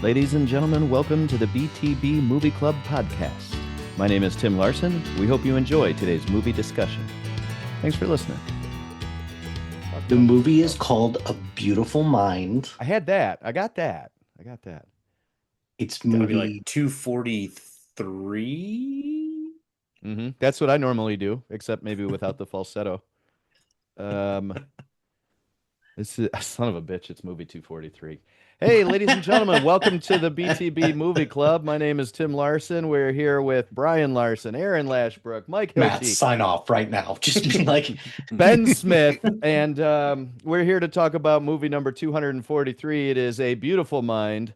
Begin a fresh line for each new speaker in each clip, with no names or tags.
Ladies and gentlemen, welcome to the BTB Movie Club podcast. My name is Tim Larson. We hope you enjoy today's movie discussion. Thanks for listening.
The movie is called A Beautiful Mind.
I had that. I got that.
It's
Gotta be
movie
like 243.
That's what I normally do, except maybe without the falsetto. This is son of a bitch. It's movie 243. Hey, ladies and gentlemen, welcome to the BTB Movie Club. My name is Tim Larson. We're here with Brian Larson, Aaron Lashbrook, Mike
Matt,
Hilty,
sign off right now. Just be like
Ben Smith, and we're here to talk about movie number 243. It is A Beautiful Mind.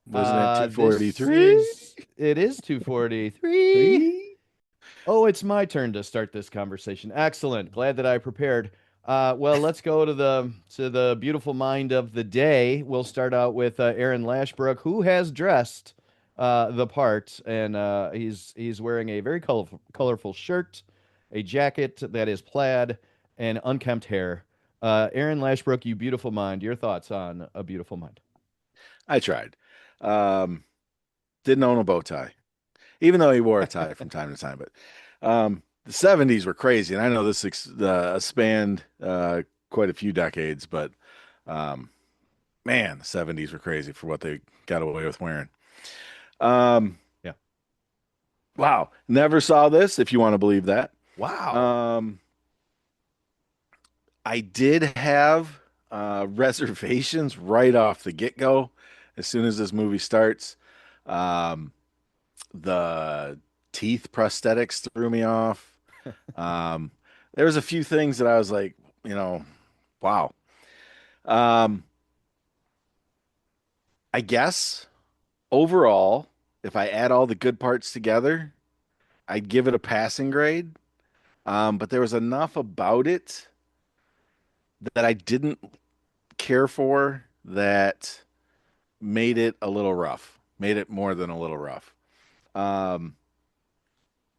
Wasn't it 243?
It is 243. Oh, it's my turn to start this conversation. Excellent. Glad that I prepared. Well, let's go to the beautiful mind of the day. We'll start out with Aaron Lashbrook, who has dressed the part, and he's wearing a very colorful shirt, a jacket that is plaid, and unkempt hair. Aaron Lashbrook, you beautiful mind. Your thoughts on A Beautiful Mind?
I tried. Didn't own a bow tie, even though he wore a tie from time to time. But the 70s were crazy, and I know this spanned quite a few decades, but man, the 70s were crazy for what they got away with wearing.
Yeah.
Wow. Never saw this, if you want to believe that.
Wow.
I did have reservations right off the get-go as soon as this movie starts. The teeth prosthetics threw me off. There was a few things that I was like, wow. I guess overall, if I add all the good parts together, I'd give it a passing grade. But there was enough about it that I didn't care for that made it a little rough, made it more than a little rough.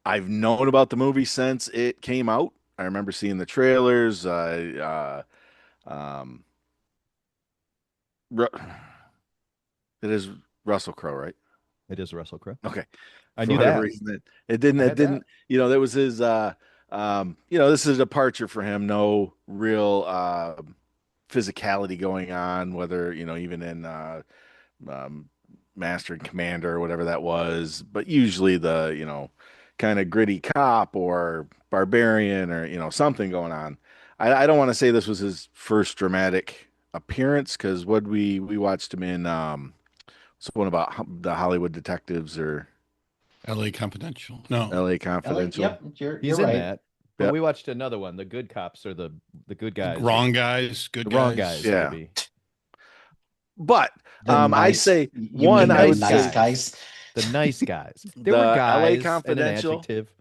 I've known about the movie since it came out. I remember seeing the trailers. It is Russell Crowe, right?
It is Russell Crowe.
Okay.
I
For
knew
whatever
that.
reason, it didn't, that was his, this is a departure for him. No real physicality going on, whether, even in Master and Commander or whatever that was, but usually the, kind of gritty cop or barbarian or, something going on. I don't want to say this was his first dramatic appearance because what we watched him in, one about the Hollywood detectives or
L.A. Confidential. No.
L.A. Confidential.
Yep,
He's
you're
in
right.
that. But
Yep.
we watched another one, The Good Cops or the good guys.
Wrong guys, good
The
guys.
wrong guys,
Yeah.
maybe.
But
The
I
nice-
say
you
one,
mean
I
the
would
nice
say
guys.
The nice guys. There
The
were
LA
guys and an
Confidential.
adjective.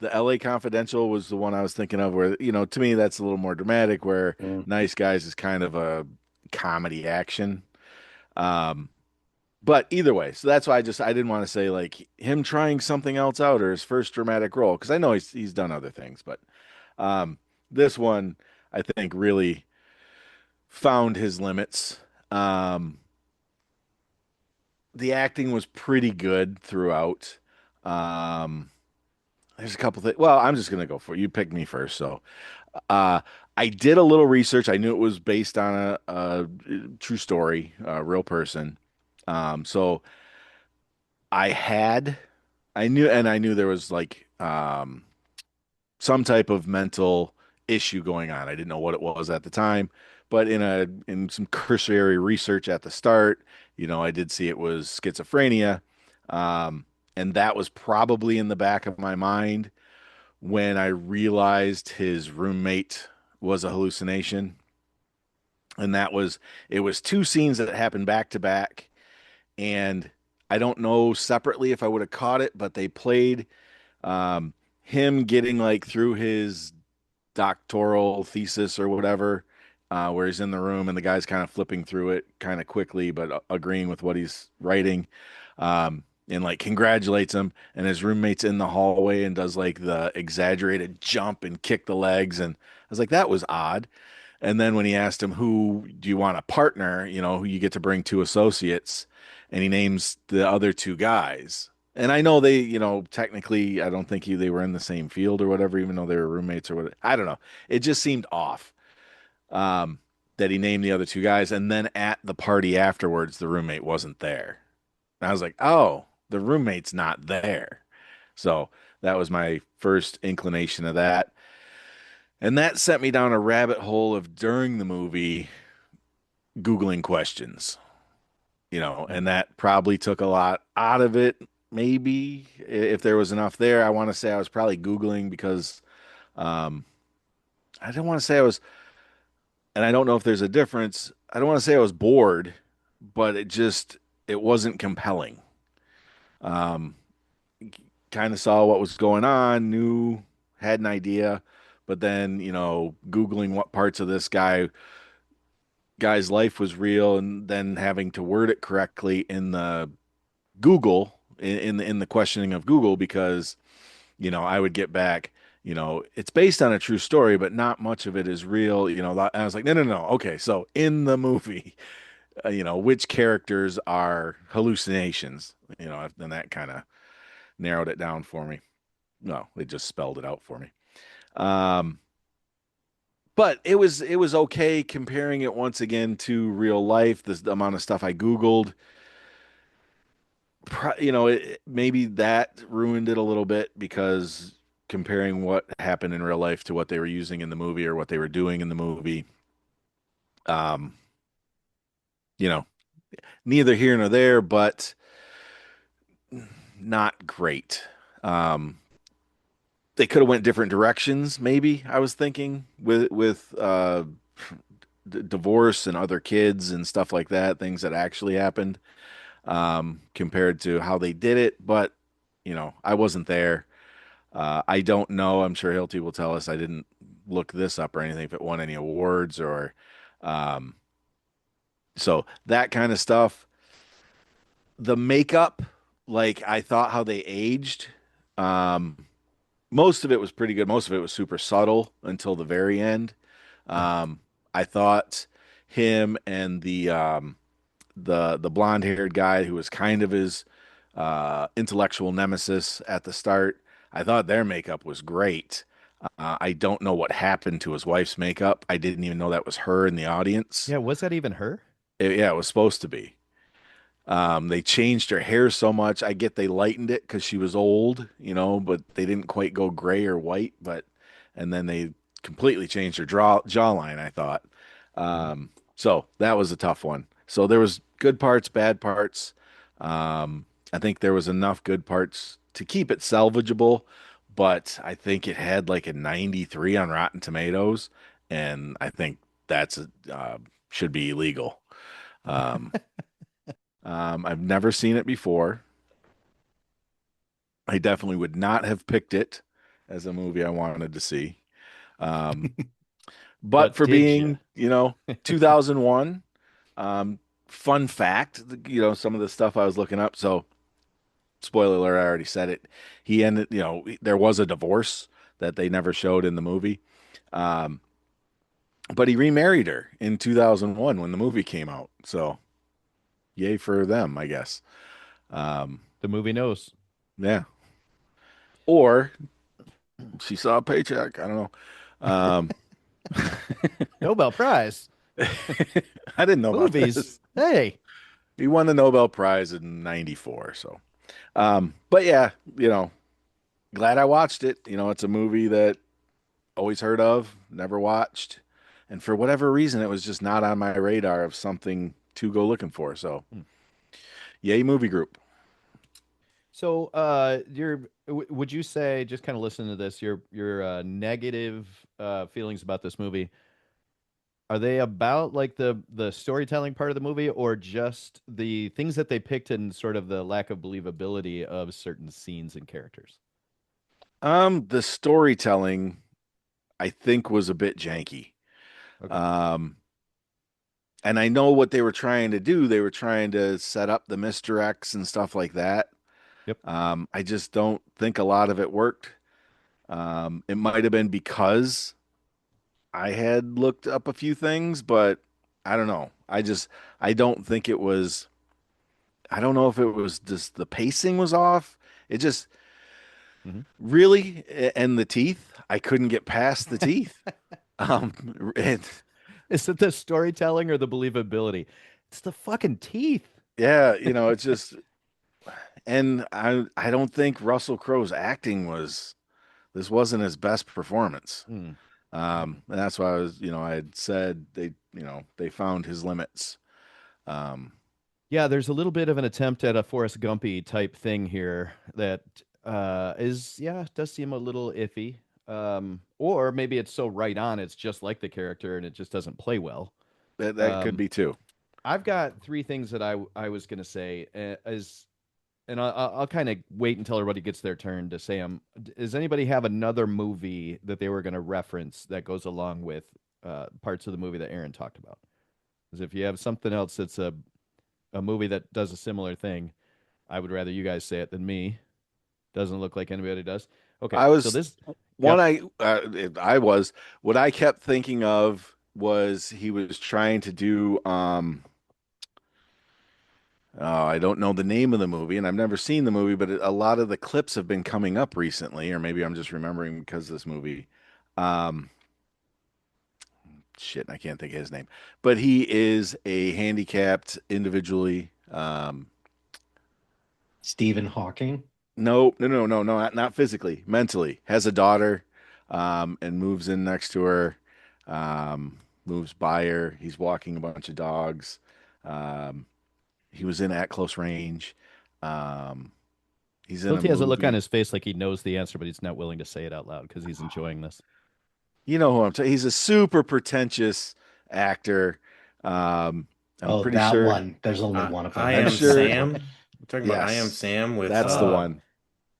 the L.A. Confidential was the one I was thinking of where, to me, that's a little more dramatic where Nice Guys is kind of a comedy action. But either way, so that's why I didn't want to say like him trying something else out or his first dramatic role because I know he's done other things, but this one I think really found his limits. The acting was pretty good throughout. There's a couple things. Well, I'm just gonna go for it. You picked me first, so I did a little research. I knew it was based on a true story, a real person. So I knew there was like some type of mental issue going on. I didn't know what it was at the time, but in some cursory research at the start, I did see it was schizophrenia. And that was probably in the back of my mind when I realized his roommate was a hallucination. And it was two scenes that happened back to back. And I don't know separately if I would have caught it, but they played him getting like through his doctoral thesis or whatever, where he's in the room and the guy's kind of flipping through it kind of quickly, but agreeing with what he's writing. And like congratulates him, and his roommate's in the hallway and does like the exaggerated jump and kick the legs. And I was like, that was odd. And then when he asked him, who do you want a partner? Who you get to bring two associates, and he names the other two guys. And I know they, technically, I don't think they were in the same field or whatever, even though they were roommates or whatever. I don't know. It just seemed off um, that he named the other two guys. And then at the party afterwards, the roommate wasn't there. And I was like, oh, the roommate's not there. So that was my first inclination of that. And that sent me down a rabbit hole of during the movie Googling questions, and that probably took a lot out of it. Maybe if there was enough there, I want to say I was probably Googling because um, I didn't want to say I was, and I don't know if there's a difference. I don't want to say I was bored, but it wasn't compelling. Um, kind of saw what was going on, had an idea, but then, Googling what parts of this guy's life was real and then having to word it correctly in the Google in the questioning of Google because, I would get back, it's based on a true story, but not much of it is real, and I was like, no, no, no. Okay. So in the movie, which characters are hallucinations, then that kind of narrowed it down for me. No, they just spelled it out for me. Um, but it was okay comparing it once again to real life. The amount of stuff I Googled, maybe that ruined it a little bit because comparing what happened in real life to what they were using in the movie or what they were doing in the movie, um, you know, neither here nor there, but not great. Um, they could have went different directions, maybe, I was thinking with divorce and other kids and stuff like that, things that actually happened, compared to how they did it. But, I wasn't there. I don't know. I'm sure Hilty will tell us. I didn't look this up or anything if it won any awards or um, so that kind of stuff. The makeup, like I thought how they aged, um, most of it was pretty good. Most of it was super subtle until the very end. Um, I thought him and the blonde haired guy who was kind of his intellectual nemesis at the start. I thought their makeup was great. I don't know what happened to his wife's makeup. I didn't even know that was her in the audience.
Yeah, was that even her?
Yeah, it was supposed to be. They changed her hair so much. I get they lightened it because she was old, but they didn't quite go gray or white. And then they completely changed her jawline, I thought. So that was a tough one. So there was good parts, bad parts. I think there was enough good parts to keep it salvageable, but I think it had like a 93 on Rotten Tomatoes, and I think that's should be illegal. Um, I've never seen it before. I definitely would not have picked it as a movie I wanted to see. Um, but
But
for
did you?
being, 2001, fun fact, some of the stuff I was looking up. So, spoiler alert, I already said it. He ended, there was a divorce that they never showed in the movie. Um, but he remarried her in 2001 when the movie came out. So, yay for them, I guess. Um,
The movie knows.
yeah. Or she saw a paycheck. I don't know. Um,
Nobel Prize.
I didn't know about
Movies.
this.
Hey.
He won the Nobel Prize in '94. So, but yeah, glad I watched it. It's a movie that always heard of, never watched, and for whatever reason, it was just not on my radar of something to go looking for. So, yay, movie group.
So, would you say, just kind of listening to this, your negative feelings about this movie, are they about like the storytelling part of the movie, or just the things that they picked and sort of the lack of believability of certain scenes and characters?
The storytelling, I think, was a bit janky.
Okay.
Um, and I know what they were trying to do. They were trying to set up the misdirects and stuff like that.
Yep.
I just don't think a lot of it worked. It might have been because I had looked up a few things, but I don't know. I don't think it was. I don't know if it was just the pacing was off. It just
Mhm.
really, and the teeth. I couldn't get past the teeth. And
Is it the storytelling or the believability? It's the fucking teeth.
yeah, it's just, and I don't think Russell Crowe's acting was. This wasn't his best performance.
Mm.
And that's why I had said they found his limits. Um,
Yeah, there's a little bit of an attempt at a Forrest Gumpy type thing here that does seem a little iffy. Or maybe it's so right on, it's just like the character and it just doesn't play well.
that could
Um,
be too.
I've got three things that I was gonna say and I'll kind of wait until everybody gets their turn to say them. Does anybody have another movie that they were going to reference that goes along with parts of the movie that Aaron talked about? Because if you have something else that's a movie that does a similar thing, I would rather you guys say it than me. Doesn't look like anybody does. Okay,
I
so
was
this,
one
yep.
I was what I kept thinking of was he was trying to do I don't know the name of the movie and I've never seen the movie, but a lot of the clips have been coming up recently, or maybe I'm just remembering because of this movie. Um, shit, I can't think of his name, but he is a handicapped individually.
Stephen Hawking.
No, no, no, no, no, not physically, mentally. Has a daughter, and moves in next to her, moves by her. He's walking a bunch of dogs. Um, he was in At Close Range. Um, he's in a
Hilty has a look on
movie.
his face like he knows the answer, but he's not willing to say it out loud because he's enjoying this.
You know who I'm talking. He's a super pretentious actor. Um, I'm
Oh,
pretty
that
sure.
one. There's only one of
I
them.
I'm
am
sure.
Sam. We're talking about I am
Yes,
Sam with
that's the one.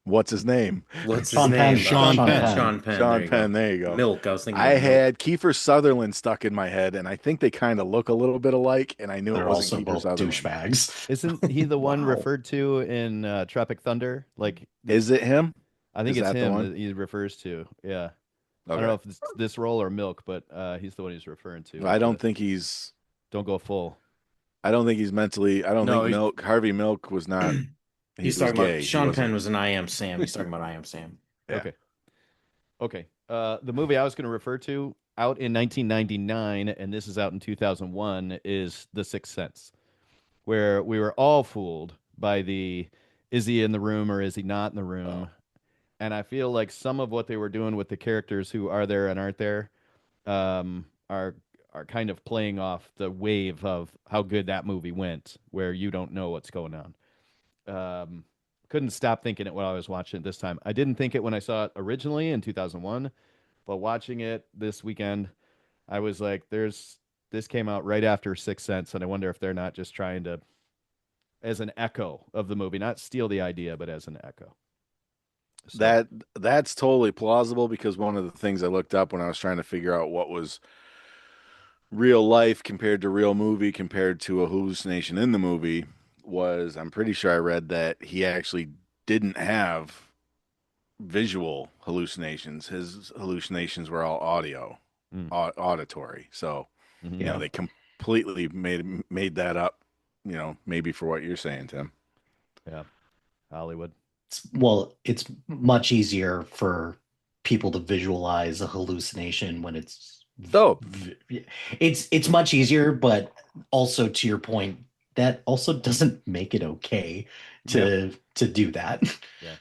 What's his name?
what's his
Sean
name?
Penn.
Sean Penn.
Sean Penn. There
Sean
you go.
Penn. There you go.
Milk. I was thinking
I
of Milk.
had Kiefer Sutherland stuck in my head, and I think they kind of look a little bit alike, and I knew it
They're
wasn't
also
Kiefer
both
Sutherland.
douchebags.
Isn't he the one
Wow.
referred to in Tropic Thunder? Like,
Is it him?
I think
Is
it's
that the
him
one?
that he refers to. Yeah. I don't know
Okay.
if it's this role or Milk, but he's the one he's referring to
I
with
don't
the
think he's.
don't go full.
I don't think he's mentally. I don't think
No,
Milk. Harvey Milk was not. He
he's
was
talking about
gay. He
Sean
wasn't.
Penn was an I am Sam. He's talking about I am Sam.
Yeah.
Okay. Okay. The movie I was going to refer to out in 1999, and this is out in 2001, is The Sixth Sense, where we were all fooled by the is he in the room or is he not in the room? And I feel like some of what they were doing with the characters who are there and aren't there um, are are kind of playing off the wave of how good that movie went, where you don't know what's going on. Couldn't stop thinking it while I was watching it this time. I didn't think it when I saw it originally in 2001, but watching it this weekend, I was like, "There's this came out right after Sixth Sense, and I wonder if they're not just trying to, as an echo of the movie, not steal the idea, but as an echo." So,
That's totally plausible because one of the things I looked up when I was trying to figure out what was real life compared to real movie compared to a hallucination in the movie was I'm pretty sure I read that he actually didn't have visual hallucinations. His hallucinations were all audio,
mm,
auditory. So,
mhm.
Yeah.
they completely made that up, maybe for what you're saying, Tim.
Yeah, Hollywood.
Well, it's much easier for people to visualize a hallucination when
Oh,
it's much easier, but also to your point, that also doesn't make it okay to do that.
Yeah.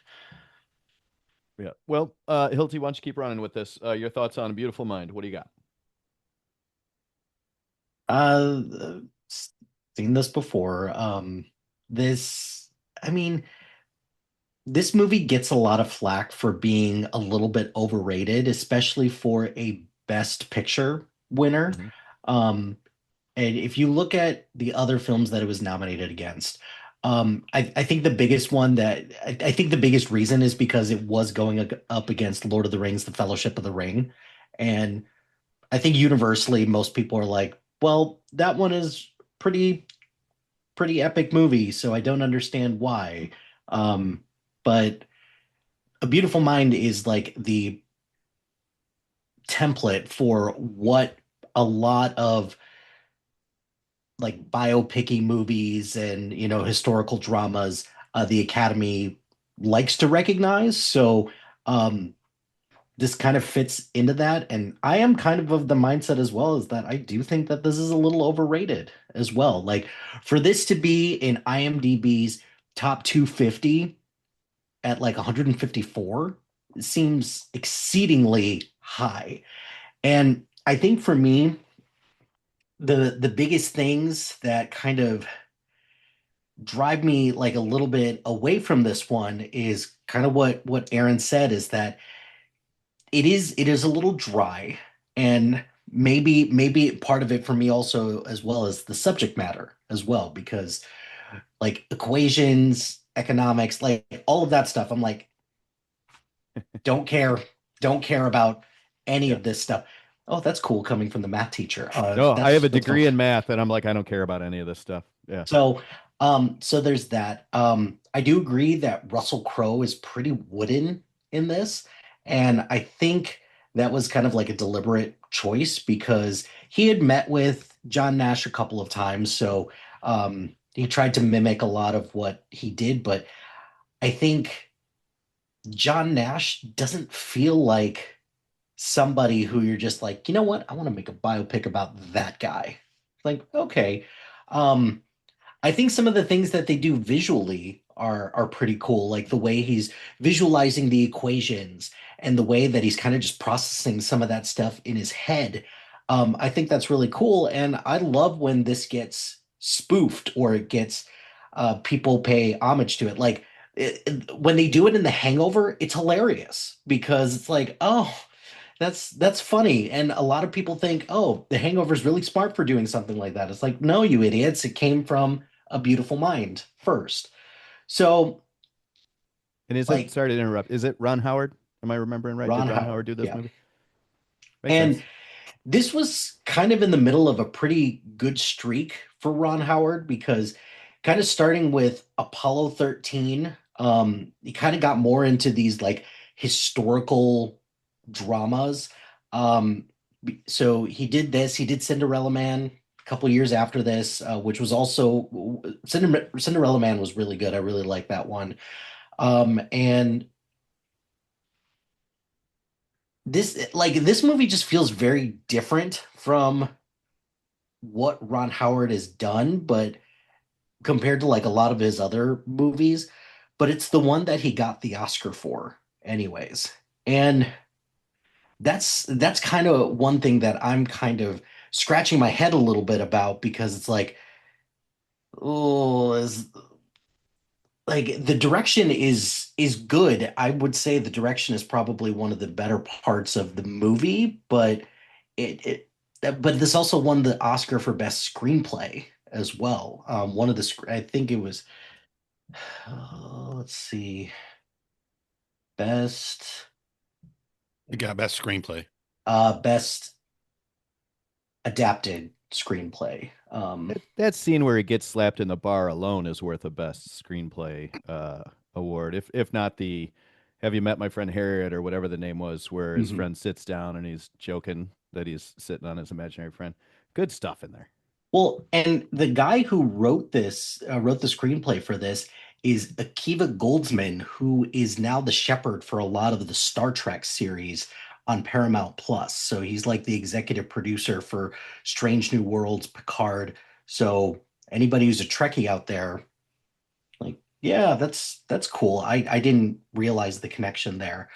Yeah. Well, Hilty, why don't you keep running with this? Your thoughts on A Beautiful Mind? What do you got?
Uh, seen this before. This, I mean, this movie gets a lot of flack for being a little bit overrated, especially for a Best Picture winner.
Mhm.
And if you look at the other films that it was nominated against, I think the biggest one that I think the biggest reason is because it was going up against Lord of the Rings, The Fellowship of the Ring. And I think universally, most people are like, well, that one is pretty epic movie, so I don't understand why. But A Beautiful Mind is like the template for what a lot of like biopicky movies and historical dramas the Academy likes to recognize. So um, this kind of fits into that, and I am kind of the mindset as well as that I do think that this is a little overrated as well. Like for this to be in IMDb's top 250 at like 154 seems exceedingly high. And I think for me, the biggest things that kind of drive me like a little bit away from this one is kind of what Aaron said, is that it is a little dry, and maybe part of it for me also as well as the subject matter as well, because like equations, economics, like all of that stuff, I'm like, don't care, don't care about any
Yeah.
of this stuff. Oh, that's cool coming from the math teacher.
No, I have a
That's
degree in math, and I'm like, I don't care about any of this stuff. Yeah.
so there's that. I do agree that Russell Crowe is pretty wooden in this, and I think that was kind of like a deliberate choice because he had met with John Nash a couple of times, so he tried to mimic a lot of what he did, but I think John Nash doesn't feel like somebody who you're just like, you know what, I want to make a biopic about that guy. Like, okay. Um, I think some of the things that they do visually are pretty cool, like the way he's visualizing the equations and the way that he's kind of just processing some of that stuff in his head. I think that's really cool, and I love when this gets spoofed or it gets people pay homage to it. Like when they do it in The Hangover, it's hilarious because it's like, oh, that's funny. And a lot of people think, oh, The Hangover is really smart for doing something like that. It's like, no, you idiots. It came from A Beautiful Mind first. So,
And is it,
like
sorry to interrupt, is it Ron Howard? Am I remembering right?
Ron
Did Ron
Howard,
Howard do this
yeah.
movie? Makes
And
sense.
this was kind of in the middle of a pretty good streak for Ron Howard because kind of starting with Apollo 13, he kind of got more into these like historical dramas. Um, so he did this, he did Cinderella Man a couple years after this, which was also Cinderella Man was really good. I really like that one. And this movie just feels very different from what Ron Howard has done, but compared to like a lot of his other movies, but it's the one that he got the Oscar for anyways. And that's kind of one thing that I'm kind of scratching my head a little bit about because it's like, oh, is like the direction is good. I would say the direction is probably one of the better parts of the movie, but but this also won the Oscar for best screenplay as well. One of I think it was let's see, best
It got best screenplay.
best adapted screenplay.
That scene where he gets slapped in the bar alone is worth a best screenplay award. If not the Have You Met My Friend Harriet or whatever the name was, where his
Mhm.
friend sits down and he's joking that he's sitting on his imaginary friend. Good stuff in there.
Well, and the guy who wrote the screenplay for this is Akiva Goldsman, who is now the shepherd for a lot of the Star Trek series on Paramount Plus. So he's like the executive producer for Strange New Worlds, Picard. So anybody who's a Trekkie out there, like, yeah, that's cool. I didn't realize the connection there.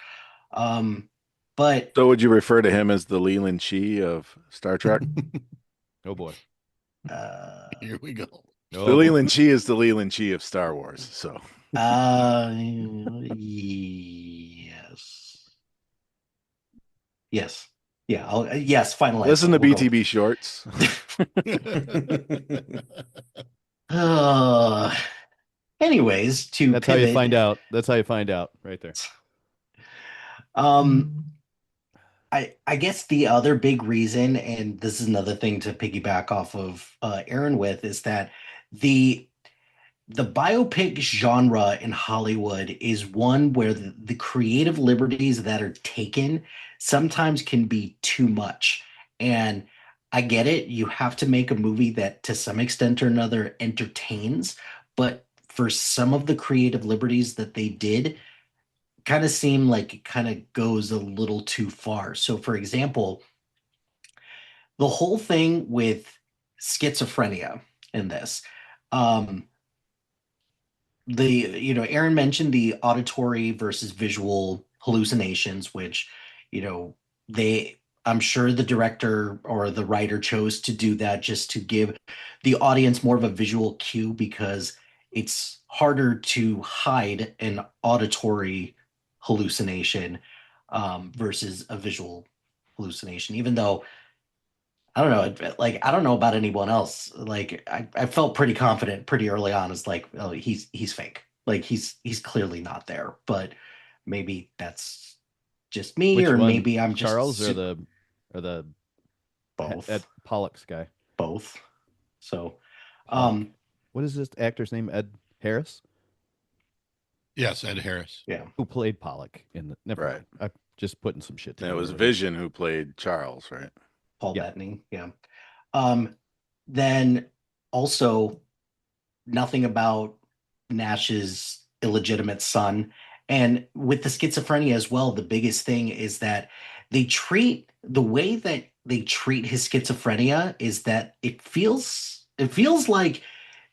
Um, but
So would you refer to him as the Leland Chee of Star Trek?
Oh boy.
uh,
Here we go.
The
Oh boy.
Leland Chee is the Leland Chee of Star Wars. So
yes. Yes. Yeah. Yes. Finalize
listen to
that. We'll go.
BTB shorts.
Uh, anyways, to
That's how you
pivot,
find out. That's how you find out right there.
um, I guess the other big reason, and this is another thing to piggyback off of Aaron with, is that the the biopic genre in Hollywood is one where the creative liberties that are taken sometimes can be too much. And I get it. You have to make a movie that to some extent or another entertains, but for some of the creative liberties that they did, kind of seem like it kind of goes a little too far. So, for example, the whole thing with schizophrenia in this, um, Aaron mentioned the auditory versus visual hallucinations, which, you know, I'm sure the director or the writer chose to do that just to give the audience more of a visual cue because it's harder to hide an auditory hallucination versus a visual hallucination, even though I don't know. Like I don't know about anyone else. Like I felt pretty confident pretty early on. It's like, oh, he's fake. Like he's clearly not there. But maybe that's just me,
Which
or
one,
maybe I'm just
Charles or the Ed
both,
Pollock's guy?
both. So,
Pollock.
um,
What is this actor's name? Ed Harris,
Yes, Ed Harris.
yeah,
who played Pollock in the. Never
Right.
mind. I'm just putting some shit
And it
together.
was
over here.
Vision who played Charles, right?
Paul
Yeah.
Bettany, yeah. Um, then also nothing about Nash's illegitimate son. And with the schizophrenia as well, the biggest thing is that the way that they treat his schizophrenia is that it feels like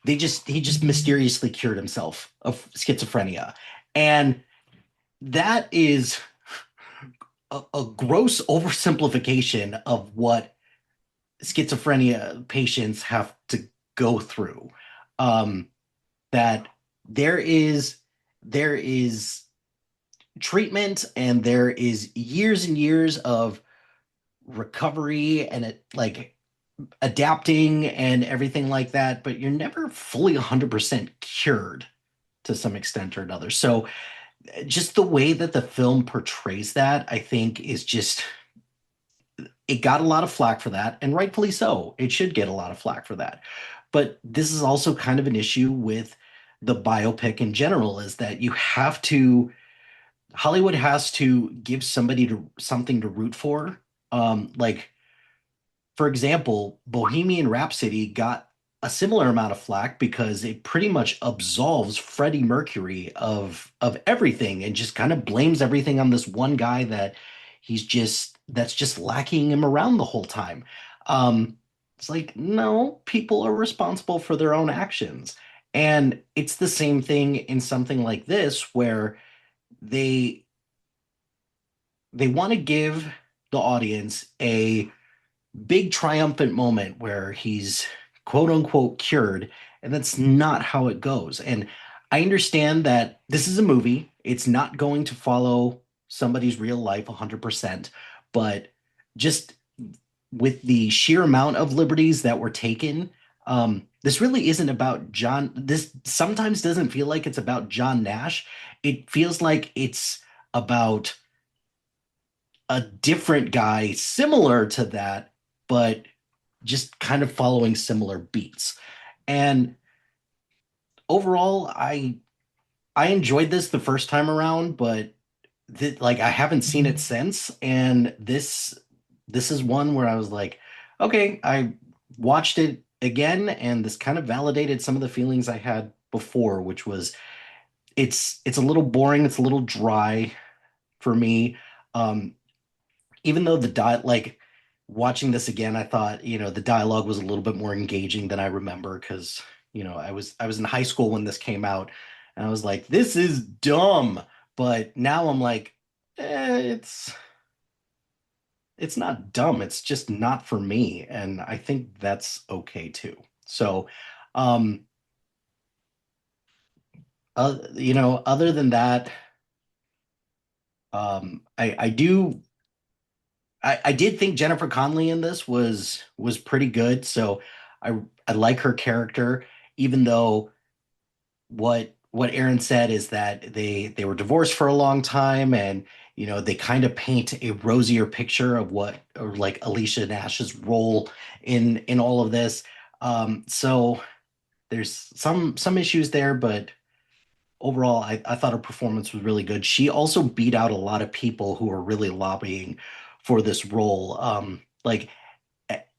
he just mysteriously cured himself of schizophrenia. And that is a gross oversimplification of what schizophrenia patients have to go through. Um, that there is treatment and there is years and years of recovery and it like adapting and everything like that, but you're never fully 100% cured to some extent or another. So just the way that the film portrays that, I think is just it got a lot of flack for that, and rightfully so. It should get a lot of flack for that. But this is also kind of an issue with the biopic in general, is that Hollywood has to give something to root for. Like for example, Bohemian Rhapsody got a similar amount of flack because it pretty much absolves Freddie Mercury of everything and just kind of blames everything on this one guy that's just lacking him around the whole time. It's like, no, people are responsible for their own actions. And it's the same thing in something like this where they they want to give the audience a big triumphant moment where he's quote unquote cured, and that's not how it goes. And I understand that this is a movie, it's not going to follow somebody's real life 100%, but just with the sheer amount of liberties that were taken, this really isn't about John. This sometimes doesn't feel like it's about John Nash. It feels like it's about a different guy similar to that, but just kind of following similar beats. And overall, I enjoyed this the first time around, but like I haven't seen it since. And this is one where I was like, okay, I watched it again, and this kind of validated some of the feelings I had before, which was it's a little boring, it's a little dry for me. Um, Even though like watching this again, I thought, the dialogue was a little bit more engaging than I remember because, I was in high school when this came out and I was like, this is dumb. But now I'm like, it's not dumb. It's just not for me. And I think that's okay too. So, um, other than that, I did think Jennifer Connelly in this was pretty good. So I like her character, even though what Aaron said is that they were divorced for a long time, and they kind of paint a rosier picture of what or like Alicia Nash's role in all of this. So there's some issues there, but overall, I thought her performance was really good. She also beat out a lot of people who were really lobbying for this role. Like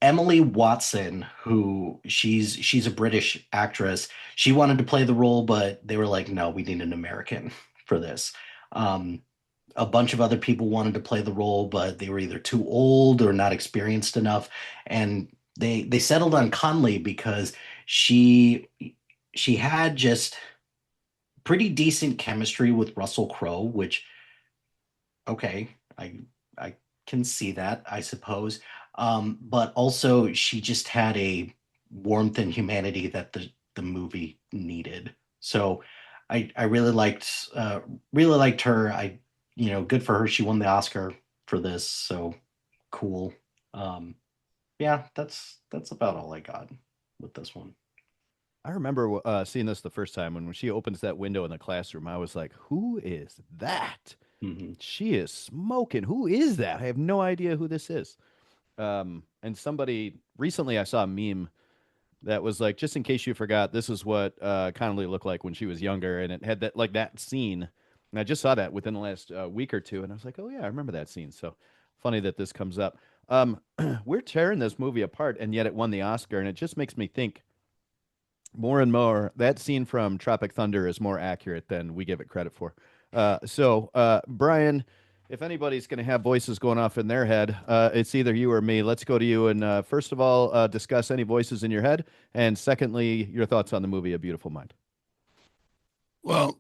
Emily Watson, who she's a British actress. She wanted to play the role, but they were like, no, we need an American for this. Um, a bunch of other people wanted to play the role, but they were either too old or not experienced enough, and they settled on Conley because she she had just pretty decent chemistry with Russell Crowe, which okay, I can see that, I suppose. But also she just had a warmth and humanity that the movie needed. So I really liked her. Good for her. She won the Oscar for this, so cool. Um, yeah, that's about all I got with this one.
I remember seeing this the first time when she opens that window in the classroom. I was like, "Who is that?
Mhm.
She is smoking. Who is that? I have no idea who this is." And somebody recently, I saw a meme that was like, just in case you forgot, this is what Connolly looked like when she was younger, and it had that scene. And I just saw that within the last week or two, and I was like, "Oh yeah, I remember that scene." So funny that this comes up. We're tearing this movie apart, and yet it won the Oscar, and it just makes me think more and more that scene from Tropic Thunder is more accurate than we give it credit for. Brian, if anybody's going to have voices going off in their head, it's either you or me. Let's go to you and first of all, discuss any voices in your head, and secondly, your thoughts on the movie A Beautiful Mind.
Well,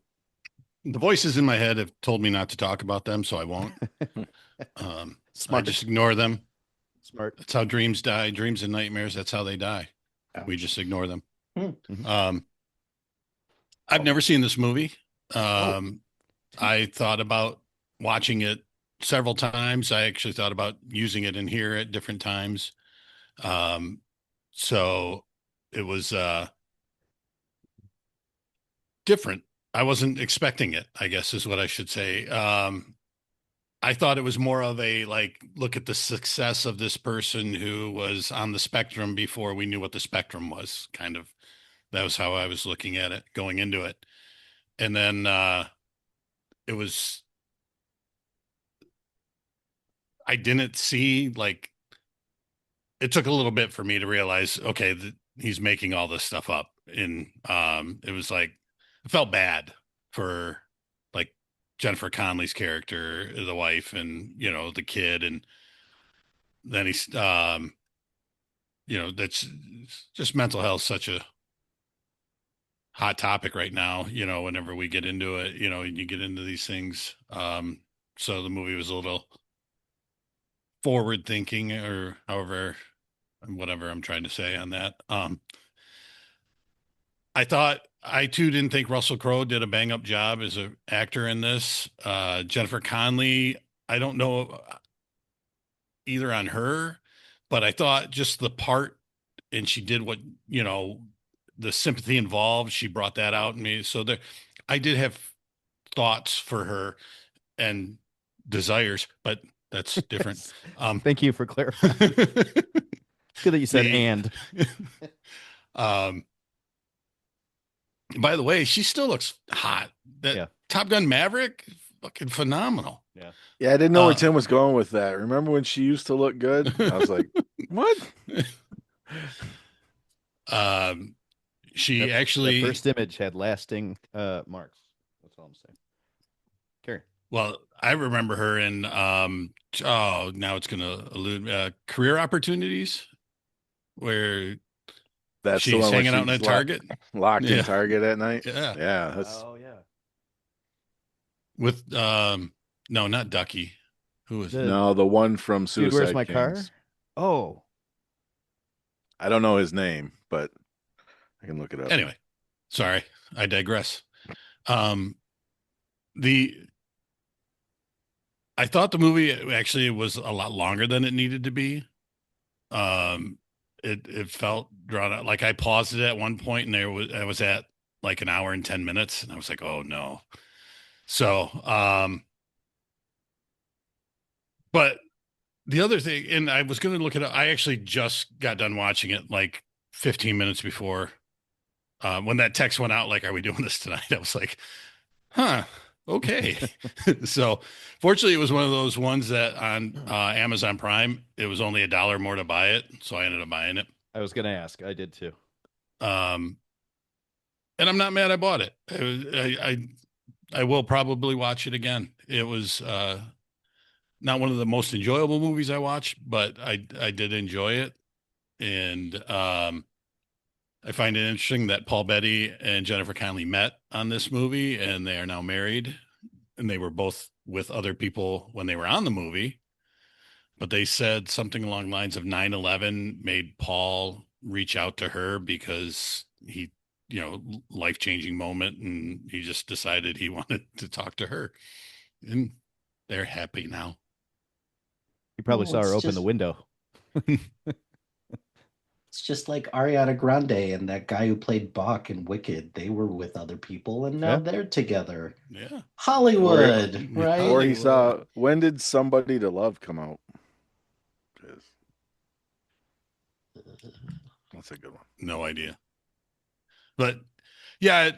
the voices in my head have told me not to talk about them, so I won't. I
Smart.
just ignore them.
Smart.
That's how dreams die. Dreams and nightmares, that's how they die. We
Ouch.
just ignore them.
Mhm.
I've never seen this movie.
Oh.
I thought about watching it several times. I actually thought about using it in here at different times. Um, so it was different. I wasn't expecting it, I guess is what I should say. I thought it was more of a like, look at the success of this person who was on the spectrum before we knew what the spectrum was, kind of. That was how I was looking at it going into it. And then it was, I didn't see like, it took a little bit for me to realize, okay, he's making all this stuff up. And it was like, I felt bad for like Jennifer Connelly's character, the wife, and, the kid. And then he's, that's just mental health, such a hot topic right now, whenever we get into it, and you get into these things. So the movie was a little forward thinking, or however, whatever I'm trying to say on that. I too didn't think Russell Crowe did a bang up job as an actor in this. Jennifer Connelly, I don't know either on her, but I thought just the part, and she did what, the sympathy involved, she brought that out in me. So there, I did have thoughts for her and desires, but that's different.
Thank you for clarifying. It's good that you said
The-
and.
um, by the way, she still looks hot. That
Yeah.
Top Gun Maverick, fucking phenomenal.
Yeah.
Yeah, I didn't know where
Uh,
Tim was going with that. Remember when she used to look good? I was like, what?
She
The
actually,
first image had lasting marks. That's all I'm saying. Carry.
well, I remember her in, oh, now it's going to elude Career Opportunities, where
That's the
she's
one where
hanging out in a
she's
Target.
locked in
Yeah.
Target at night.
Yeah.
Yeah, that's
Oh yeah.
With, no, not Ducky. Who was it?
no the one from
Dude, where's
Suicide
my car?
Kings.
Oh.
I don't know his name, but I can look it up.
Anyway, sorry, I digress. The I thought the movie actually was a lot longer than it needed to be. Um, it felt drawn out. Like I paused it at one point, and I was at like an hour and 10 minutes, and I was like, oh no. So, but the other thing, and I was going to look it up. I actually just got done watching it like 15 minutes before when that text went out, like, "Are we doing this tonight?" I was like, "Huh, okay." So, fortunately, it was one of those ones that on Amazon Prime, it was only $1 more to buy it, so I ended up buying it.
I was gonna ask. I did too.
Um, and I'm not mad I bought it. I will probably watch it again. It was not one of the most enjoyable movies I watched, but I did enjoy it, and I find it interesting that Paul Bettany and Jennifer Connelly met on this movie, and they are now married, and they were both with other people when they were on the movie, but they said something along the lines of 9/11 made Paul reach out to her because he, life-changing moment, and he just decided he wanted to talk to her, and they're happy now.
You probably
Oh,
saw her
it's
open the
just
window.
it's just like Ariana Grande and that guy who played Bach in Wicked. They were with other people and now
Yeah.
they're together.
Yeah.
Hollywood, right?
Or he saw
Hollywood.
when did Somebody to Love come out? 'Cause that's a good one.
No idea. But yeah,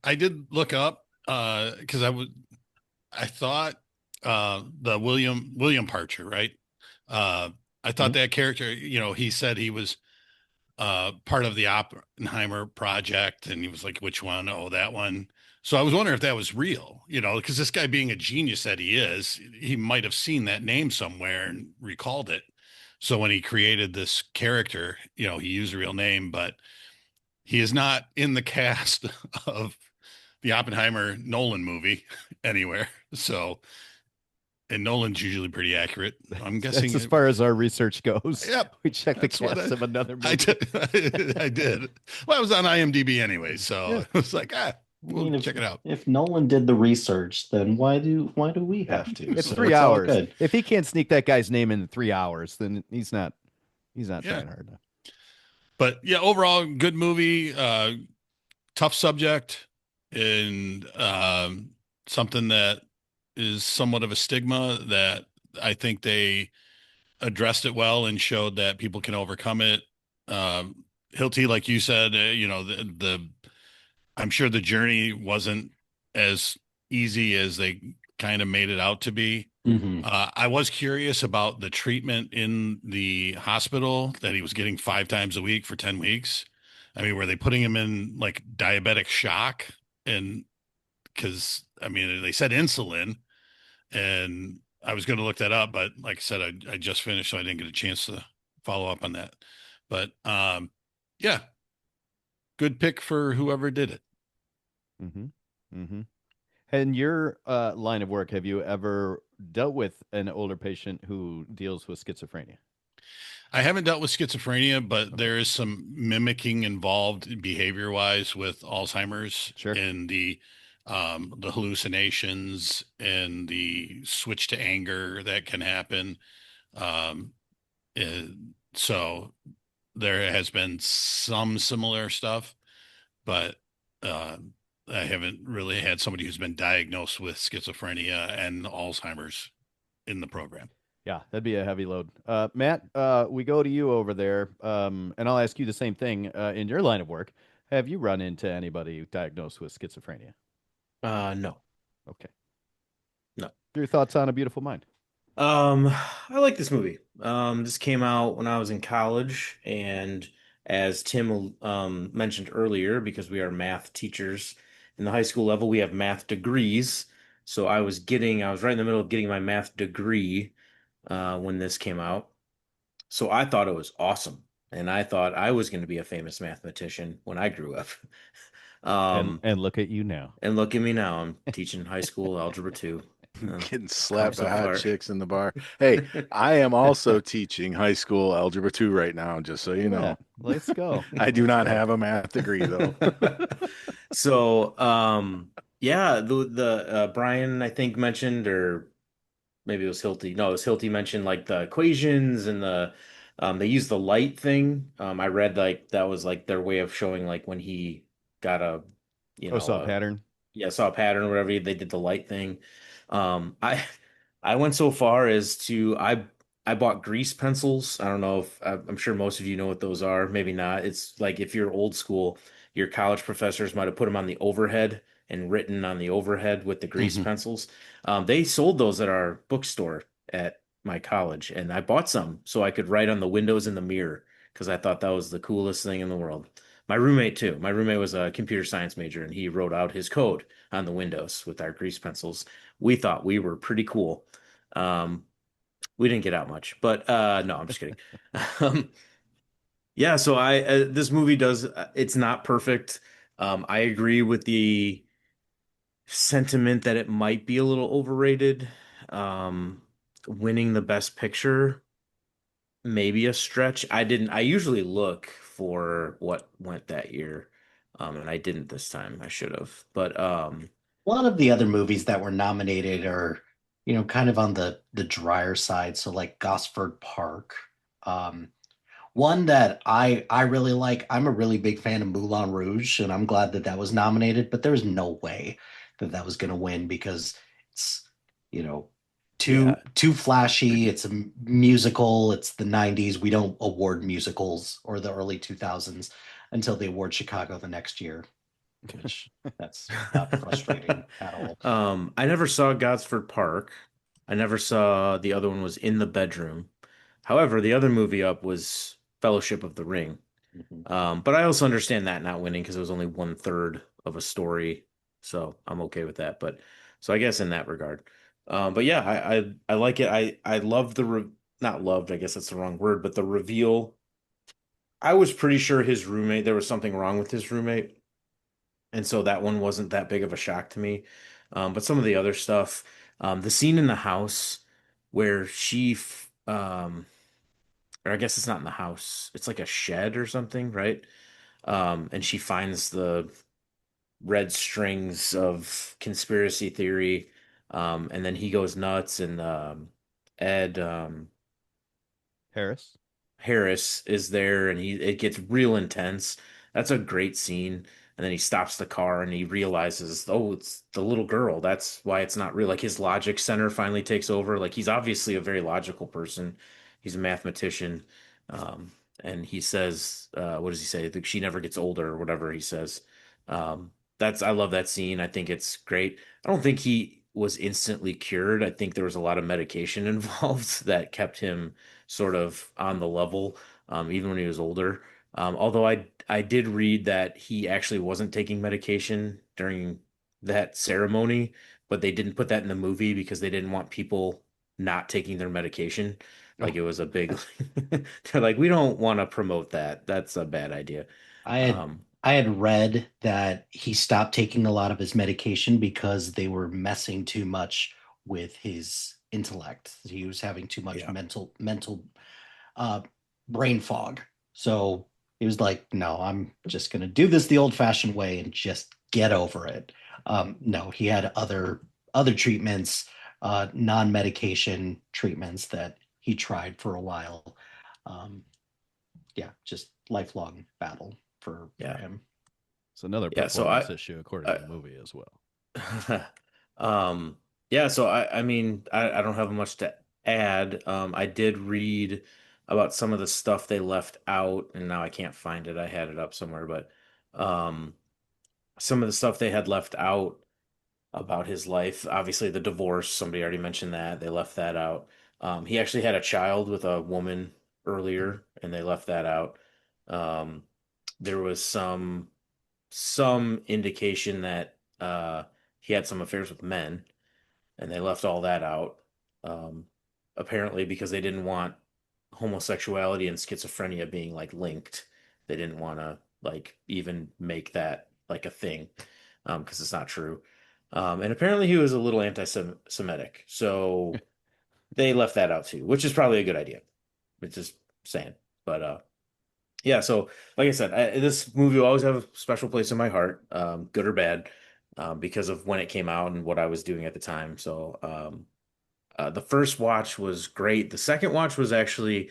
I did look up because I thought the William Parcher, right? I thought that character, he said he was part of the Oppenheimer project, and he was like, which one? Oh, that one. So I was wondering if that was real, because this guy, being a genius that he is, he might have seen that name somewhere and recalled it. So when he created this character, he used a real name, but he is not in the cast of the Oppenheimer Nolan movie anywhere. So, and Nolan's usually pretty accurate. I'm guessing
That's as far as our research goes.
Yep.
We checked the
That's what
cast of another movie.
I did. I did. Well, I was on IMDb anyway, so
Yeah.
I was like,
I
we'll
mean,
check it out.
if Nolan did the research, then why do we have to?
It's
So
3
all
hours.
good.
If he can't sneak that guy's name in 3 hours, then he's not
Yeah.
trying hard enough.
But yeah, overall, good movie. Tough subject, and something that is somewhat of a stigma that I think they addressed it well and showed that people can overcome it. Hilty, like you said, the I'm sure the journey wasn't as easy as they kind of made it out to be.
Mhm.
I was curious about the treatment in the hospital that he was getting 5 times a week for 10 weeks. I mean, were they putting him in like diabetic shock? And because, I mean, they said insulin, and I was going to look that up, but like I said, I just finished, so I didn't get a chance to follow up on that. But yeah, good pick for whoever did it.
Mm-hmm. Mm-hmm. In your line of work, have you ever dealt with an older patient who deals with schizophrenia?
I haven't dealt with schizophrenia, but there is some mimicking involved behavior wise with Alzheimer's.
Sure.
And the hallucinations and the switch to anger that can happen. Um, so there has been some similar stuff, but uh, I haven't really had somebody who's been diagnosed with schizophrenia and Alzheimer's in the program.
Yeah, that'd be a heavy load. Matt, we go to you over there, and I'll ask you the same thing. In your line of work, have you run into anybody diagnosed with schizophrenia?
No.
Okay.
No.
Your thoughts on A Beautiful Mind?
I like this movie. This came out when I was in college, and as Tim mentioned earlier, because we are math teachers in the high school level, we have math degrees. So I was right in the middle of getting my math degree when this came out. So I thought it was awesome, and I thought I was going to be a famous mathematician when I grew up.
And look at you now.
And look at me now. I'm teaching high school algebra 2.
Getting slapped
so
by hot
hard.
chicks in the bar. Hey, I am also teaching high school algebra 2 right now, just so you know.
Yeah, let's go.
I do not have a math degree though.
So, yeah, the Brian, I think, mentioned, or maybe it was Hilty. No, it was Hilty mentioned like the equations and they use the light thing. I read like that was like their way of showing like when he got
Saw a pattern.
saw a pattern or whatever, they did the light thing. I went so far as to I bought grease pencils. I don't know if I'm sure most of you know what those are. Maybe not. It's like if you're old school, your college professors might have put them on the overhead and written on the overhead with the grease
Mhm.
pencils. They sold those at our bookstore at my college, and I bought some so I could write on the windows in the mirror because I thought that was the coolest thing in the world. My roommate too. My roommate was a computer science major, and he wrote out his code on the windows with our grease pencils. We thought we were pretty cool. Um, we didn't get out much, but no, I'm just kidding. Um, yeah, so I this movie does it's not perfect. I agree with the sentiment that it might be a little overrated. Um, Winning the best picture, maybe a stretch. I usually look for what went that year. And I didn't this time. I should have. But
A lot of the other movies that were nominated are, kind of on the drier side. So like Gosford Park. Um, One that I really like. I'm a really big fan of Moulin Rouge, and I'm glad that that was nominated. But there's no way that that was going to win because it's you know
yeah,
too flashy. It's a musical. It's the '90s. We don't award musicals or the early 2000s until they award Chicago the next year, which that's not frustrating at all.
I never saw Gosford Park. I never saw the other one was In the Bedroom. However, the other movie up was Fellowship of the Ring.
Mhm.
But I also understand that not winning because it was only one third of a story, so I'm okay with that. But so I guess in that regard, but yeah, I like it. I love the re not loved. I guess that's the wrong word, but the reveal. I was pretty sure his roommate there was something wrong with his roommate, and so that one wasn't that big of a shock to me. But some of the other stuff, the scene in the house where or I guess it's not in the house, it's like a shed or something, right? And she finds the red strings of conspiracy theory, and then he goes nuts, and Ed
Harris.
Harris is there, and he it gets real intense. That's a great scene. And then he stops the car and he realizes, oh, it's the little girl. That's why it's not real. Like his logic center finally takes over. Like he's obviously a very logical person. He's a mathematician. Um, and he says, what does he say? That she never gets older or whatever he says. I love that scene. I think it's great. I don't think he was instantly cured. I think there was a lot of medication involved that kept him sort of on the level, even when he was older. Although I did read that he actually wasn't taking medication during that ceremony, but they didn't put that in the movie because they didn't want people not taking their medication. Like
Oh,
it was a big, they're like, we don't want to promote that. That's a bad idea.
I had
Um,
I had read that he stopped taking a lot of his medication because they were messing too much with his intellect. He was having too much
yeah.
mental uh, brain fog. So he was like, "No, I'm just going to do this the old-fashioned way and just get over it." No, he had other treatments, non-medication treatments that he tried for a while. Um, yeah, just lifelong battle for
Yeah.
him.
it's another
Yeah. So
performance issue according
I
to the movie as well.
Um, yeah, so I mean, I don't have much to add. I did read about some of the stuff they left out, and now I can't find it. I had it up somewhere, but um, some of the stuff they had left out about his life, obviously the divorce, somebody already mentioned that. They left that out. He actually had a child with a woman earlier, and they left that out. Um, there was some indication that he had some affairs with men, and they left all that out. Um, Apparently, because they didn't want homosexuality and schizophrenia being like linked. They didn't want to like even make that like a thing, because it's not true. And apparently, he was a little anti-Semitic, so they left that out too, which is probably a good idea. It's just saying, but yeah, so like I said, this movie will always have a special place in my heart, good or bad, because of when it came out and what I was doing at the time. So the first watch was great. The second watch was actually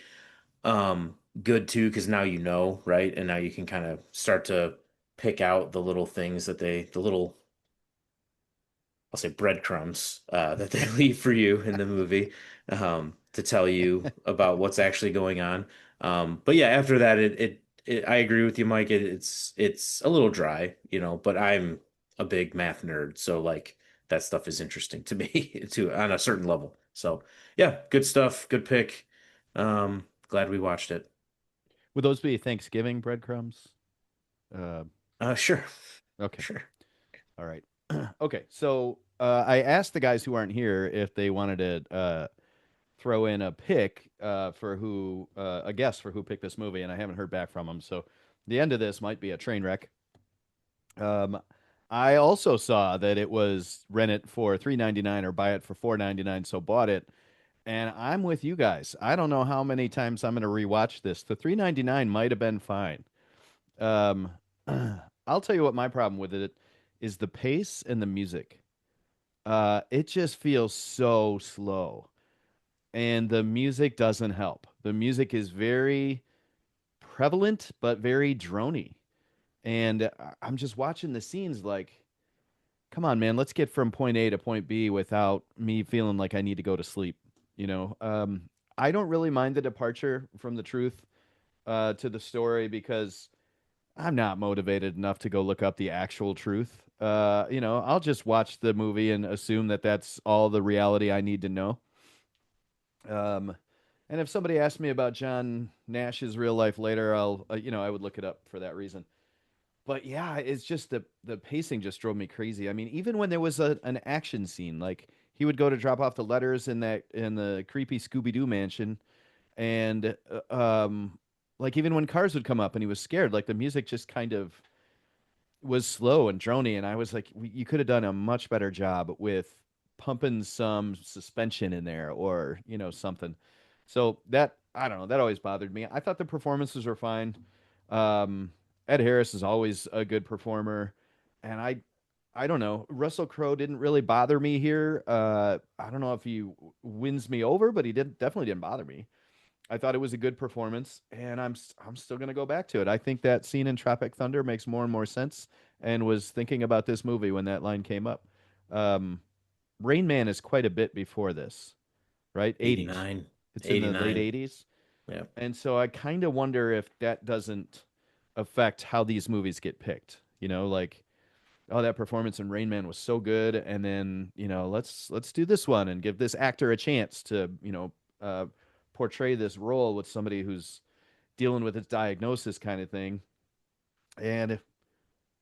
good too, because now you know, right? And now you can kind of start to pick out the little things the little, I'll say breadcrumbs, that they leave for you in the movie, to tell you about what's actually going on. But yeah, after that, I agree with you, Mike. It's a little dry, but I'm a big math nerd, so like that stuff is interesting to me too on a certain level. So yeah, good stuff, good pick. Glad we watched it.
Would those be Thanksgiving breadcrumbs? Uh,
Sure,
okay.
sure.
All right. Okay. So I asked the guys who aren't here if they wanted to throw in a pick for who, a guess for who picked this movie, and I haven't heard back from them. So the end of this might be a train wreck. Um, I also saw that it was rent it for $3.99 or buy it for $4.99, so bought it. And I'm with you guys. I don't know how many times I'm going to rewatch this. The $3.99 might have been fine. Um, I'll tell you what my problem with it is the pace and the music. It just feels so slow, and the music doesn't help. The music is very prevalent, but very drony. And I'm just watching the scenes like, come on, man, let's get from point A to point B without me feeling like I need to go to sleep. You know, I don't really mind the departure from the truth to the story because I'm not motivated enough to go look up the actual truth. I'll just watch the movie and assume that that's all the reality I need to know. Um, and if somebody asked me about John Nash's real life later, I would look it up for that reason. But yeah, it's just the pacing just drove me crazy. I mean, even when there was an action scene, like he would go to drop off the letters in the creepy Scooby Doo mansion, and like even when cars would come up and he was scared, like the music just kind of was slow and drony, and I was like, you could have done a much better job with pumping some suspension in there or something. So that I don't know, that always bothered me. I thought the performances were fine. Um, Ed Harris is always a good performer, and I don't know. Russell Crowe didn't really bother me here. I don't know if he wins me over, but he definitely didn't bother me. I thought it was a good performance, and I'm still gonna go back to it. I think that scene in Tropic Thunder makes more and more sense, and was thinking about this movie when that line came up. Um, Rain Man is quite a bit before this, right? 80s.
89,
It's in the late
89.
80s,
Yeah.
and so I kind of wonder if that doesn't affect how these movies get picked. Like, oh, that performance in Rain Man was so good, and then let's do this one and give this actor a chance to portray this role with somebody who's dealing with its diagnosis kind of thing. And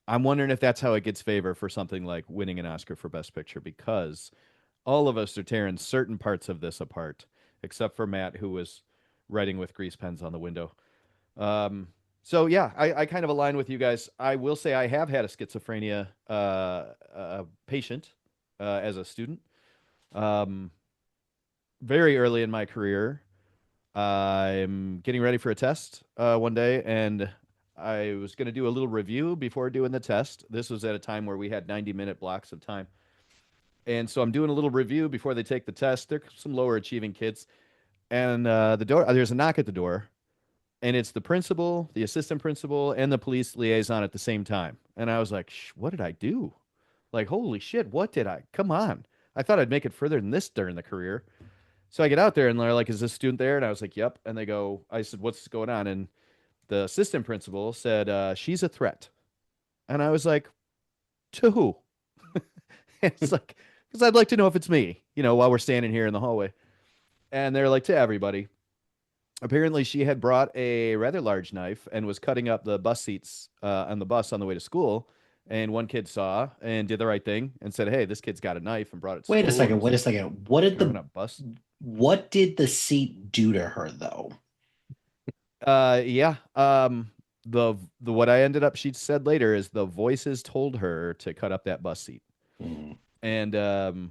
I'm wondering if that's how it gets favor for something like winning an Oscar for Best Picture, because all of us are tearing certain parts of this apart, except for Matt, who was writing with grease pens on the window. Um, so yeah, I kind of align with you guys. I will say I have had a schizophrenia patient as a student. Um, very early in my career, I'm getting ready for a test one day, and I was going to do a little review before doing the test. This was at a time where we had 90-minute blocks of time. And so I'm doing a little review before they take the test. They're some lower achieving kids. And there's a knock at the door, and it's the principal, the assistant principal, and the police liaison at the same time. And I was like, what did I do? Like, holy shit, what did I? Come on. I thought I'd make it further than this during the career. So I get out there and they're like, is this student there? And I was like, yep. And they go, I said, what's going on? And the assistant principal said, she's a threat. And I was like, to who? It's like, because I'd like to know if it's me, while we're standing here in the hallway. And they're like, to everybody. Apparently, she had brought a rather large knife and was cutting up the bus seats on the bus on the way to school. And one kid saw and did the right thing and said, hey, this kid's got a knife, and brought it to
Wait a
school and
second.
was
Wait a second. What did
carving
the
up bus.
what did the seat do to her though?
Yeah. The what I ended up she said later is the voices told her to cut up that bus seat.
Hmm.
And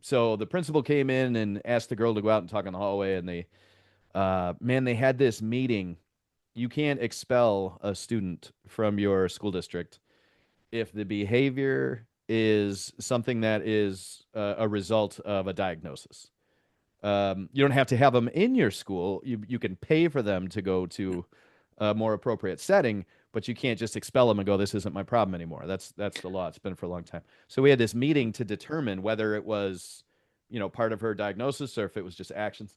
so the principal came in and asked the girl to go out and talk in the hallway, and they had this meeting. You can't expel a student from your school district if the behavior is something that is a result of a diagnosis. You don't have to have them in your school. You can pay for them to go to a more appropriate setting, but you can't just expel them and go, "This isn't my problem anymore." That's the law. It's been for a long time. So we had this meeting to determine whether it was, part of her diagnosis or if it was just actions.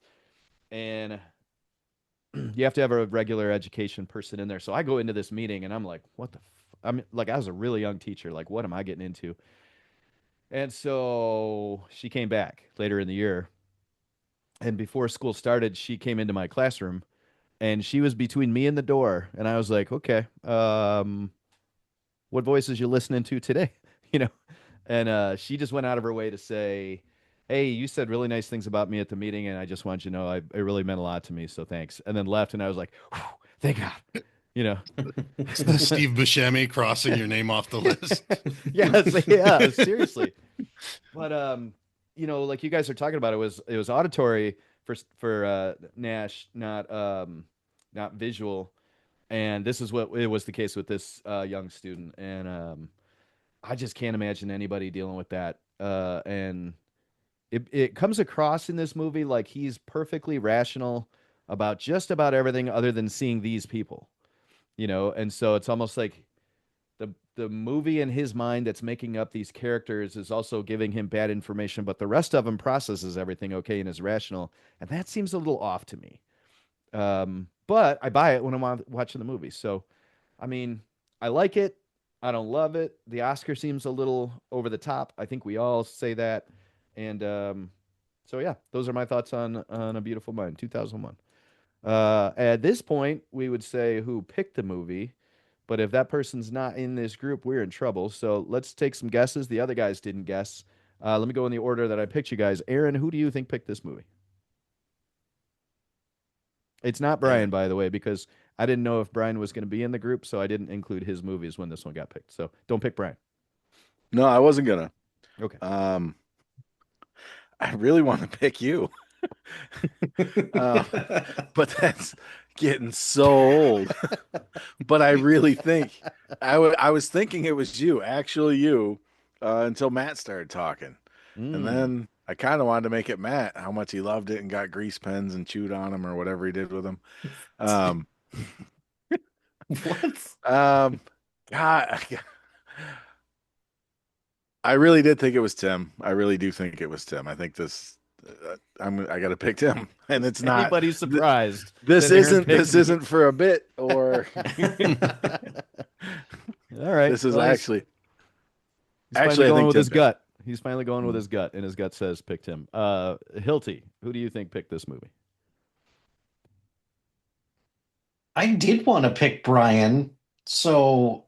And you have to have a regular education person in there. So I go into this meeting and I'm like, what the I mean, like I was a really young teacher. Like, what am I getting into? And so she came back later in the year. And before school started, she came into my classroom and she was between me and the door. And I was like, okay, what voices you listening to today? You know? And she just went out of her way to say, hey, you said really nice things about me at the meeting. And I just want you to know it really meant a lot to me. So thanks. And then left. And I was like, thank God, you know?
Steve Buscemi crossing your name off the list.
Yeah, seriously. But you know, like you guys are talking about, it was auditory for Nash, not visual. And this is what it was the case with this young student. And I just can't imagine anybody dealing with that. And it comes across in this movie like he's perfectly rational about just about everything other than seeing these people, you know. And so it's almost like the movie in his mind that's making up these characters is also giving him bad information, but the rest of him processes everything okay and is rational, and that seems a little off to me. But I buy it when I'm watching the movie. So, I mean, I like it. I don't love it. The Oscar seems a little over the top. I think we all say that. And so yeah, those are my thoughts on A Beautiful Mind, 2001. At this point, we would say who picked the movie. But if that person's not in this group, we're in trouble. So let's take some guesses. The other guys didn't guess. Let me go in the order that I picked you guys. Aaron, who do you think picked this movie? It's not Brian, by the way, because I didn't know if Brian was going to be in the group, so I didn't include his movies when this one got picked. So don't pick Brian.
No, I wasn't gonna.
Okay.
I really want to pick you. But that's getting so old. But I really think I was thinking it was you, actually you, until Matt started talking. And then I kind of wanted to make it Matt, how much he loved it and got grease pens and chewed on them or whatever he did with them.
What?
God, I really did think it was Tim. I really do think it was Tim. I think this. I got to pick Tim, and it's not.
Anybody's surprised.
This
that Aaron picked me.
isn't for a bit or.
All right.
This is
Well,
actually.
he's
Actually,
finally
I
going
think
with
Tim
his
picked.
gut. He's finally going with his gut, and his gut says picked him. Hilty, who do you think picked this movie?
I did want to pick Brian, so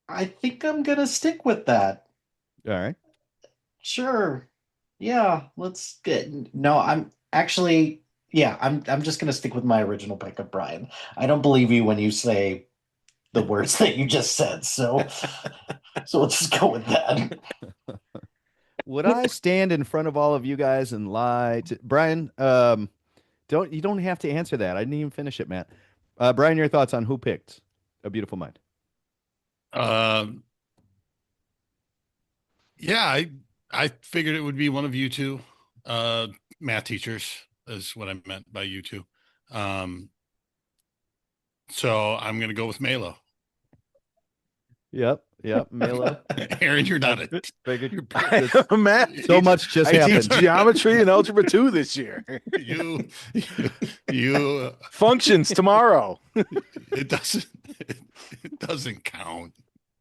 I think I'm gonna stick with that.
All right.
Sure. Yeah, let's get. No, I'm actually, yeah, I'm just gonna stick with my original pick of Brian. I don't believe you when you say the words that you just said, so let's just go with that.
Would I stand in front of all of you guys and lie to Brian? You don't have to answer that. I didn't even finish it, Matt. Brian, your thoughts on who picked A Beautiful Mind?
Yeah, I figured it would be one of you two. Math teachers is what I meant by you two. So I'm gonna go with Melo.
Yep, Melo.
Aaron, you're not a
Figured
Matt,
so much just
I
happened.
teach geometry and algebra 2 this year.
you
Functions tomorrow.
it doesn't count.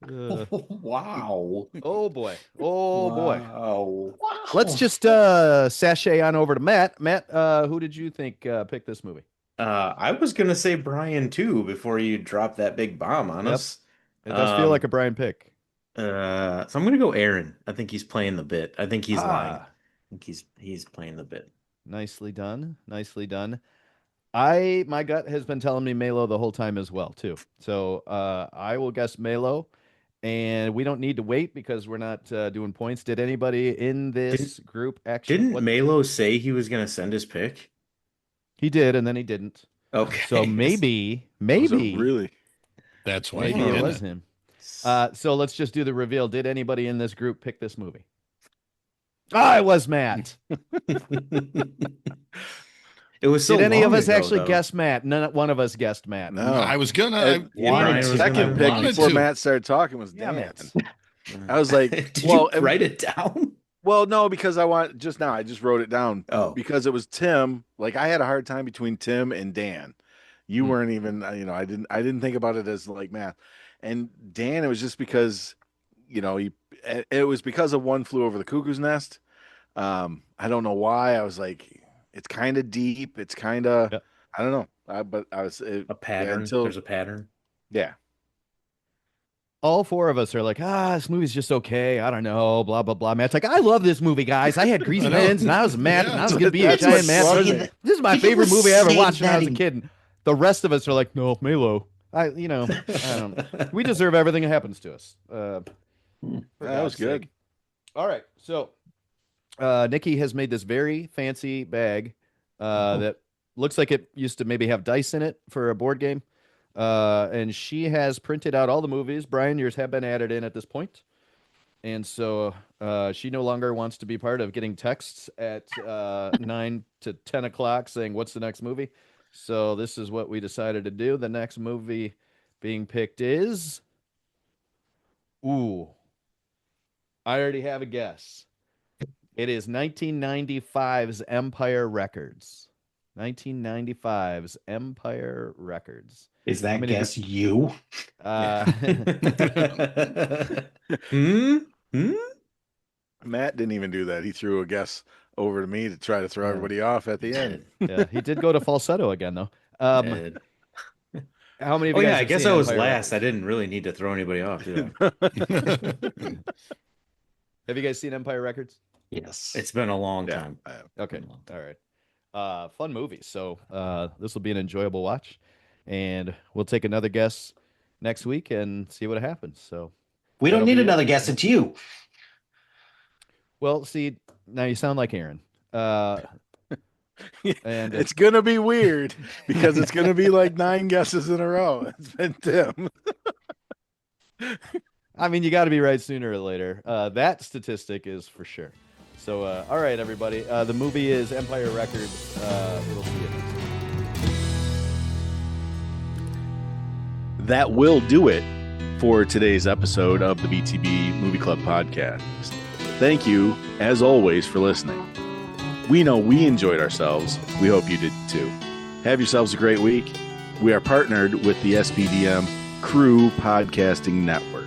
Wow.
Oh boy. Oh boy.
Wow.
Let's just sashay on over to Matt. Matt, who did you think picked this movie?
I was gonna say Brian too before you dropped that big bomb on
Yep.
us.
It does feel like a Brian pick.
So I'm gonna go Aaron. I think he's playing the bit. I think he's lying.
Ah.
I think he's playing the bit.
Nicely done. Nicely done. My gut has been telling me Melo the whole time as well, too. So I will guess Melo. And we don't need to wait because we're not doing points. Did anybody in this group actually?
Didn't Melo say he was gonna send his pick?
He did, and then he didn't.
Okay.
So maybe,
Was it really?
That's why
maybe
he
it
did
was him. So let's just do the reveal. Did anybody in this group pick this movie? Ah, it was Matt.
It was so
Did any
long
of us
ago,
actually
though.
guess Matt? None. One of us guessed Matt.
No.
I was gonna.
And
Brian
my
was
second
gonna
pick
wanted
before
to.
Matt started talking was
Damn
Dan.
it.
I was like,
Did
well,
you write it down?
Well, no, because I just wrote it down
Oh.
because it was Tim. Like I had a hard time between Tim and Dan. You
Hmm.
weren't even, I didn't think about it as like math. And Dan, it was just because, it was because of One Flew Over the Cuckoo's Nest. I don't know why. I was like, it's kind of deep. It's kind of,
Yep.
I don't know. But I was
A pattern. There's a pattern.
Yeah.
All four of us are like, this movie's just okay. I don't know, blah, blah, blah. Matt's like, I love this movie, guys. I had greasy
I know.
pens and I was math and I was going to be a
That's
giant
what's
math
funny.
person. This is my
People
favorite movie I ever
say
watched when I
that
was a
in-
kid. The rest of us are like, no, Milo. I don't. We deserve everything that happens to us. For
That
God's
was good.
sake. All right. So Nikki has made this very fancy bag that looks like it used to maybe have dice in it for a board game. And she has printed out all the movies. Brian, yours have been added in at this point. And so she no longer wants to be part of getting texts at 9 to 10 o'clock saying, what's the next movie? So this is what we decided to do. The next movie being picked is... Ooh. I already have a guess. It is 1995's Empire Records. 1995's Empire Records.
Is that
many
guess you?
Matt didn't even do that. He threw a guess over to me to try to throw everybody off at the end.
Yeah, he did go to falsetto again, though. How many of
Oh
you guys
yeah, I
have
guess
seen
I was
Empire
last. I didn't really need to throw anybody off, did I?
Records? Have you guys seen Empire Records?
Yes.
It's been a long
Yeah.
time.
Okay, all right. Fun movie. So this will be an enjoyable watch, and we'll take another guess next week and see what happens. So
We don't
that'll
need
be it.
another guess. It's you.
Well, see, now you sound like Aaron. And
It's gonna be weird because it's gonna be like 9 guesses in a row. It's been Tim.
I mean, you got to be right sooner or later. That statistic is for sure. So, all right, everybody. The movie is Empire Records. We'll see you next time.
That will do it for today's episode of the BTB Movie Club podcast. Thank you, as always, for listening. We know we enjoyed ourselves. We hope you did too. Have yourselves a great week. We are partnered with the SBDM Crew Podcasting Network.